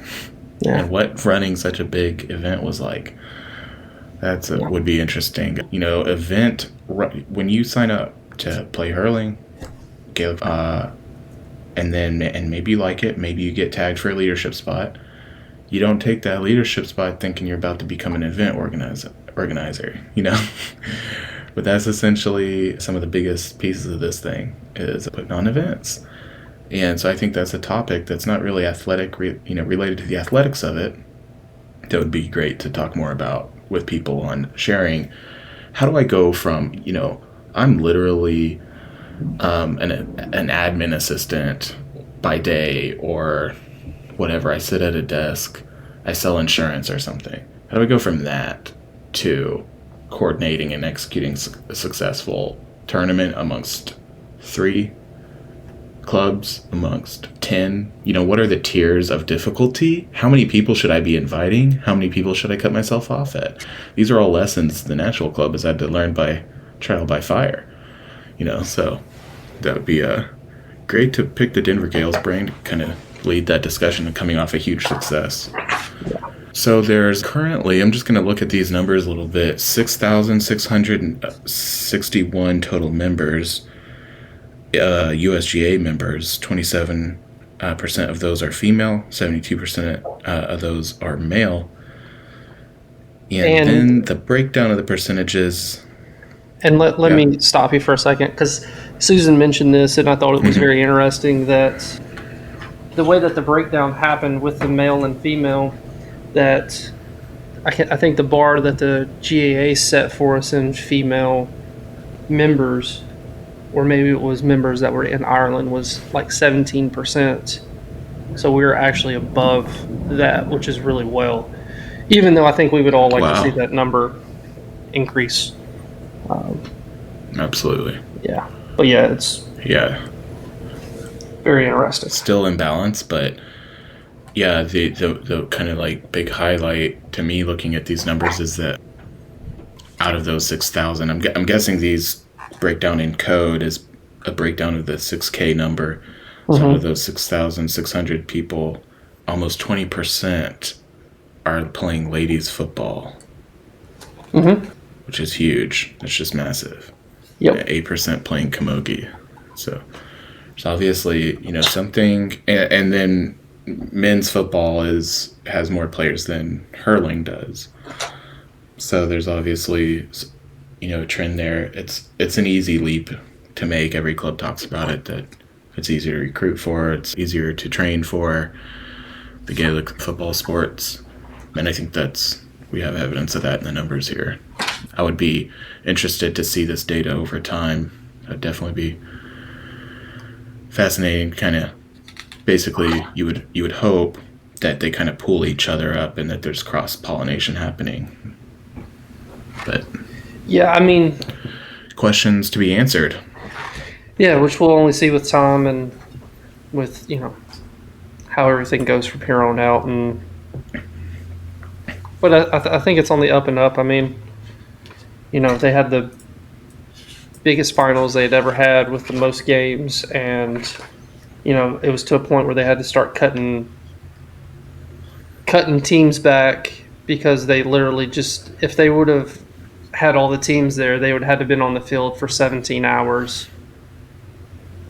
Yeah. and what running such a big event was like. Would be interesting. When you sign up to play hurling, Gaelic, and maybe you like it, maybe you get tagged for a leadership spot. You don't take that leadership spot thinking you're about to become an event organizer. But that's essentially some of the biggest pieces of this thing is putting on events. And so I think that's a topic that's not really athletic, related to the athletics of it. That would be great to talk more about with people on sharing. How do I go from, I'm literally an admin assistant by day or whatever. I sit at a desk, I sell insurance or something. How do I go from that to coordinating and executing a successful tournament amongst 3 clubs, amongst 10? What are the tiers of difficulty? How many people should I be inviting? How many people should I cut myself off at? These are all lessons the National Club has had to learn by trial by fire. So that would be great to pick the Denver Gales brain to kind of lead that discussion of coming off a huge success. So there's currently, I'm just going to look at these numbers a little bit, 6,661 total members, USGA members. 27% of those are female, 72% of those are male. And then the breakdown of the percentages. And let me stop you for a second, because Susan mentioned this, and I thought it was very interesting that the way that the breakdown happened with the male and female, that I think the bar that the GAA set for us in female members, or maybe it was members that were in Ireland, was like 17%. So we were actually above that, which is really well. Even though I think we would all like to see that number increase. Absolutely. Yeah. But yeah, it's very interesting. Still imbalanced, but yeah, the kind of like big highlight to me looking at these numbers is that out of those 6,000, I'm guessing these breakdown in code is a breakdown of the 6K number. So out of those 6,600 people, almost 20% are playing ladies football, which is huge. It's just massive. Yep. 8% playing camogie. So it's obviously, something, and then men's football has more players than hurling does. So there's obviously, a trend there. It's an easy leap to make. Every club talks about it, that it's easier to recruit for, it's easier to train for the Gaelic football sports. And I think we have evidence of that in the numbers here. I would be interested to see this data over time. That'd definitely be fascinating. Kind of, basically, you would hope that they kind of pull each other up and that there's cross-pollination happening. But yeah, I mean, questions to be answered. Yeah, which we'll only see with time and with, how everything goes from here on out. But I think it's on the up and up. I mean, they had the biggest finals they'd ever had with the most games, and it was to a point where they had to start cutting teams back because they literally just, if they would have had all the teams there, they would have had to been on the field for 17 hours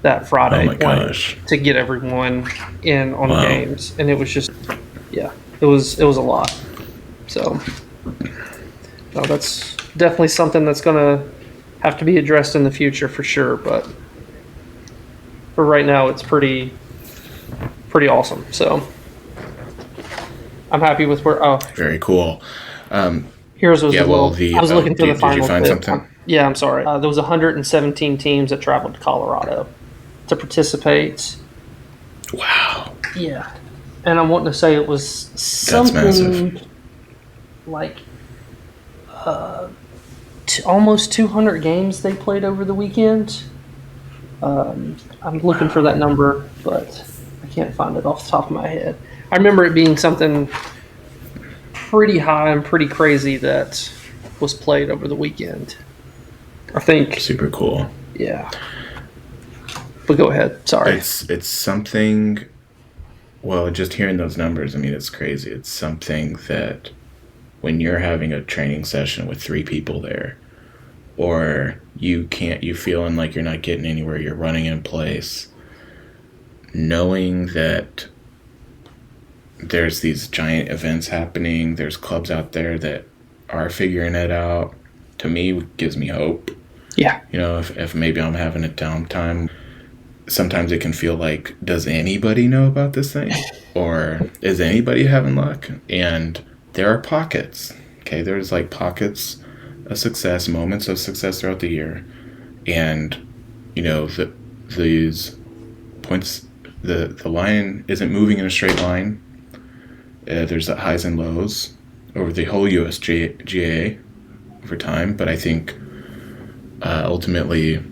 that Friday Oh my gosh. to get everyone in on Wow. games, and it was just, it was a lot. So, no, that's definitely something that's going to have to be addressed in the future for sure. But for right now, it's pretty awesome. So, I'm happy with where. Oh, Very cool. here's was Yeah, a well, little. I was looking through the did you final. find clip. something? Yeah, I'm sorry. There was 117 teams that traveled to Colorado to participate. Wow. Yeah, and I'm wanting to say it was something massive. like almost 200 games they played over the weekend. I'm looking for that number, but I can't find it off the top of my head. I remember it being something pretty high and pretty crazy that was played over the weekend. I think, Super cool. yeah. But go ahead. Sorry. It's something. Well, just hearing those numbers, I mean, it's crazy. It's something that when you're having a training session with 3 people there, or you feeling like you're not getting anywhere, you're running in place, knowing that there's these giant events happening, there's clubs out there that are figuring it out, to me, gives me hope. Yeah. If maybe I'm having a downtime, sometimes it can feel like, does anybody know about this thing? Or is anybody having luck? And there are pockets. Okay, there's like pockets of success, moments of success throughout the year. And, these points, the line isn't moving in a straight line. There's the highs and lows over the whole USGA over time. But I think ultimately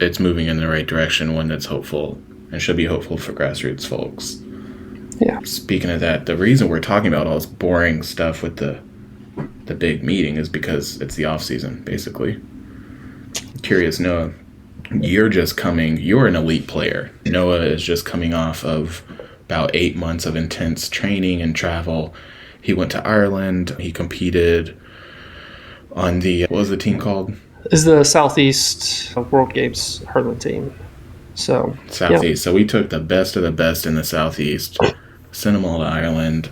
it's moving in the right direction, one that's hopeful and should be hopeful for grassroots folks. Yeah. Speaking of that, the reason we're talking about all this boring stuff with the big meeting is because it's the off season, basically. Curious, Noah, you're an elite player. Noah is just coming off of about 8 months of intense training and travel. He went to Ireland. He competed on what was the team called? Is the Southeast World Games hurling team. So Southeast. yeah. So we took the best of the best in the Southeast, sent them all to Ireland.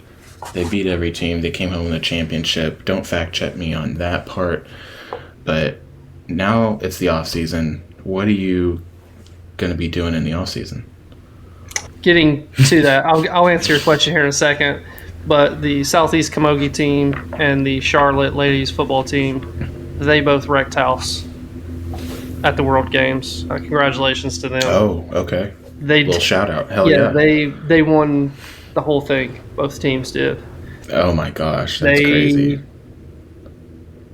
They beat every team. They came home with a championship. Don't fact check me on that part. But now it's the off season. What are you going to be doing in the off season? Getting to that, I'll answer your question here in a second. But the Southeast Camogie team and the Charlotte ladies football team, they both wrecked house at the World Games. Congratulations to them. Oh, okay. Little shout out. Hell yeah. They won the whole thing. Both teams did. Oh my gosh, that's crazy.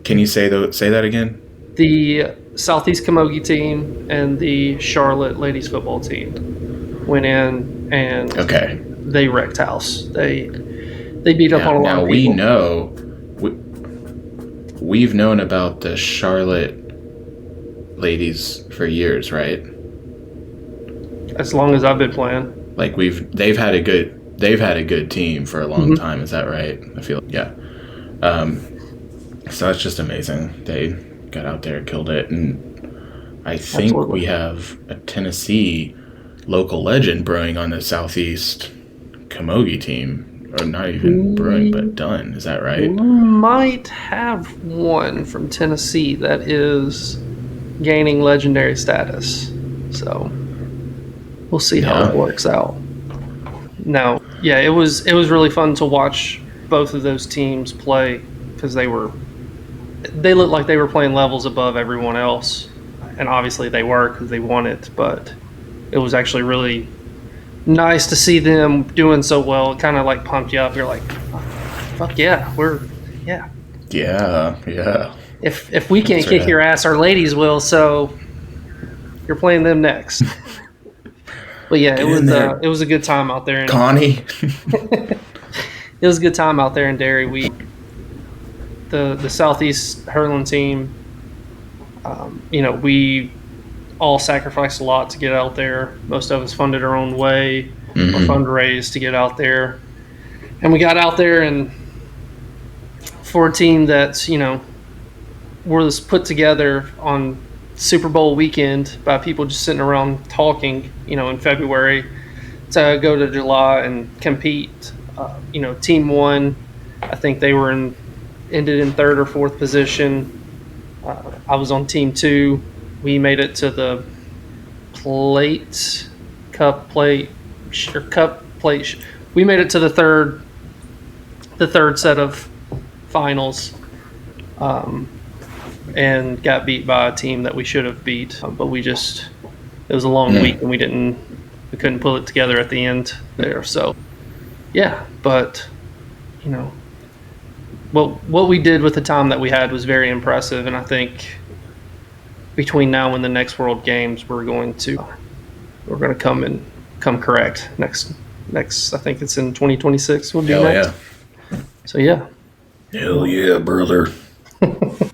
Can you say that again? The Southeast Camogie team and the Charlotte ladies football team went in and they wrecked house. They beat up on a lot of people. Now we've known about the Charlotte ladies for years, right? As long as I've been playing. Like they've had a good team for a long time. Is that right? I feel so that's just amazing. They got out there, killed it, and I think we have a Tennessee local legend brewing on the Southeast Camogie team, or not even brewing, but done. Is that right? We might have one from Tennessee that is gaining legendary status. So we'll see how it works out. No, yeah, it was really fun to watch both of those teams play because they looked like they were playing levels above everyone else, and obviously they were because they won it. But it was actually really nice to see them doing so well. It kind of like pumped you up. You're like, fuck yeah, Yeah. If we can't kick your ass, our ladies will. So you're playing them next. But yeah, Get in there. it was a good time out there. Connie. It was a good time out there in Derry. The Southeast hurling team, we all sacrificed a lot to get out there. Most of us funded our own way or fundraised to get out there. And we got out there, and for a team that's, was put together on Super Bowl weekend by people just sitting around talking, in February, to go to July and compete. Team one, I think they ended in third or fourth position. I was on team two. We made it to the cup plate. We made it to the third set of finals, and got beat by a team that we should have beat. But it was a long week, and we couldn't pull it together at the end there. So, yeah, but what we did with the time that we had was very impressive, and I think between now and the next World Games, we're going to come correct next. I think it's in 2026. We'll do next. Yeah. So yeah. Hell yeah, brother.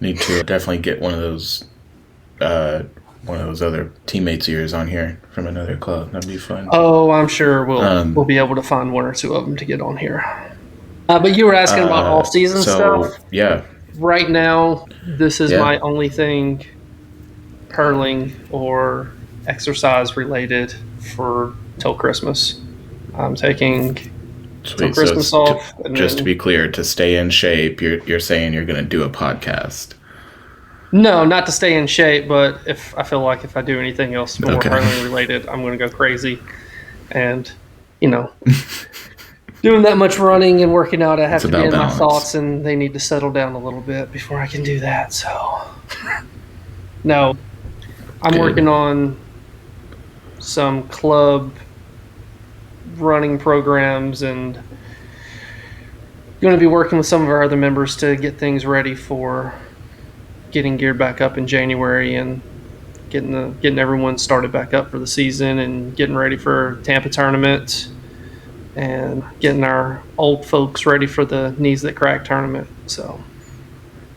Need to definitely get one of those other teammates of yours on here from another club. That'd be fun. Oh, I'm sure we'll be able to find one or two of them to get on here. But you were asking about off-season stuff. Yeah. Right now, this is my only thing hurling or exercise related till Christmas. I'm taking till Christmas off. To be clear, to stay in shape, you're saying you're going to do a podcast. No, not to stay in shape, but if I feel like if I do anything else more hurling related, I'm going to go crazy. And, doing that much running and working out, I have to be in my thoughts, and they need to settle down a little bit before I can do that. So, no, I'm working on some club running programs and going to be working with some of our other members to get things ready for getting geared back up in January and getting everyone started back up for the season and getting ready for Tampa tournament and getting our old folks ready for the Knees That Crack tournament. So,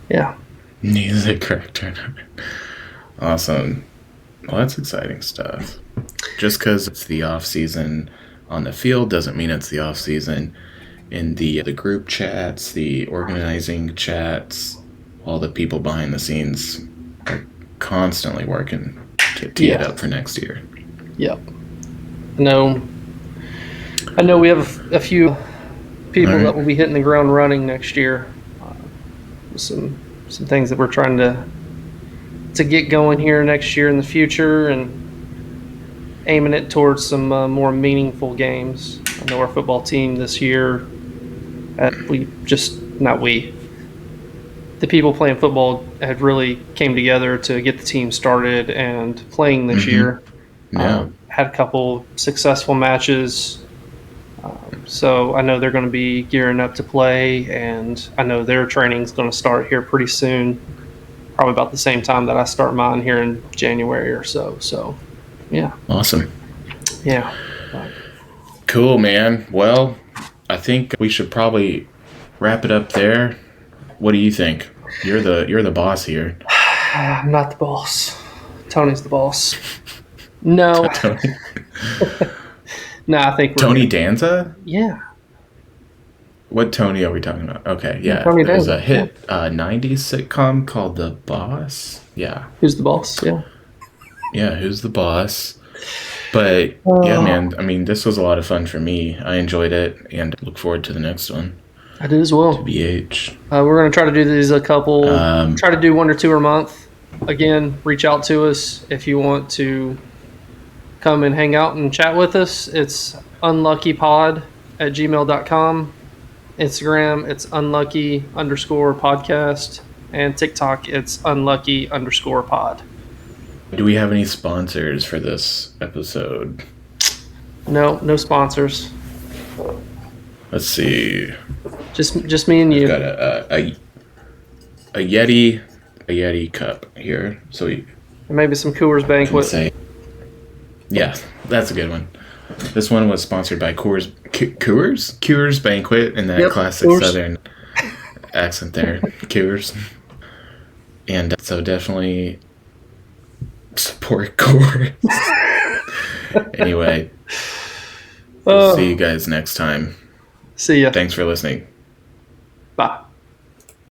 yeah. Knees That Crack tournament. Awesome. Well, that's exciting stuff. Just because it's the off season on the field doesn't mean it's the off season in the group chats, the organizing chats. All the people behind the scenes are constantly working to tee it up for next year. Yep. I know we have a few people that will be hitting the ground running next year. Some things that we're trying to get going here next year in the future and aiming it towards some more meaningful games. I know our football team this year, the people playing football had really came together to get the team started and playing this year. Yeah. Had a couple successful matches. So I know they're going to be gearing up to play, and I know their training is going to start here pretty soon, probably about the same time that I start mine here in January or so. So, yeah. Awesome. Yeah. Cool, man. Well, I think we should probably wrap it up there. What do you think? You're the boss here. I'm not the boss. Tony's the boss. No. Tony? No, I think Tony Danza? Yeah. What Tony are we talking about? Okay, yeah. Tony There's Danza, a hit 90s sitcom called The Boss. Yeah. Who's the boss? Yeah. Yeah, Who's the Boss? But, yeah, man, I mean, this was a lot of fun for me. I enjoyed it and look forward to the next one. I did as well. BH. We're going to try to do these try to do one or two a month. Again, reach out to us if you want to come and hang out and chat with us. It's unluckypod@gmail.com. Instagram, it's unlucky_podcast. And TikTok, it's unlucky_pod. Do we have any sponsors for this episode? No sponsors. Let's see. Just me and you. Got a Yeti cup here, so we Maybe some Coors Banquet. yeah, that's a good one. This one was sponsored by Coors Banquet, and that Yep, classic Coors. Southern accent there, Coors. And so definitely support Coors. Anyway, we'll see you guys next time. See ya. Thanks for listening. Bye.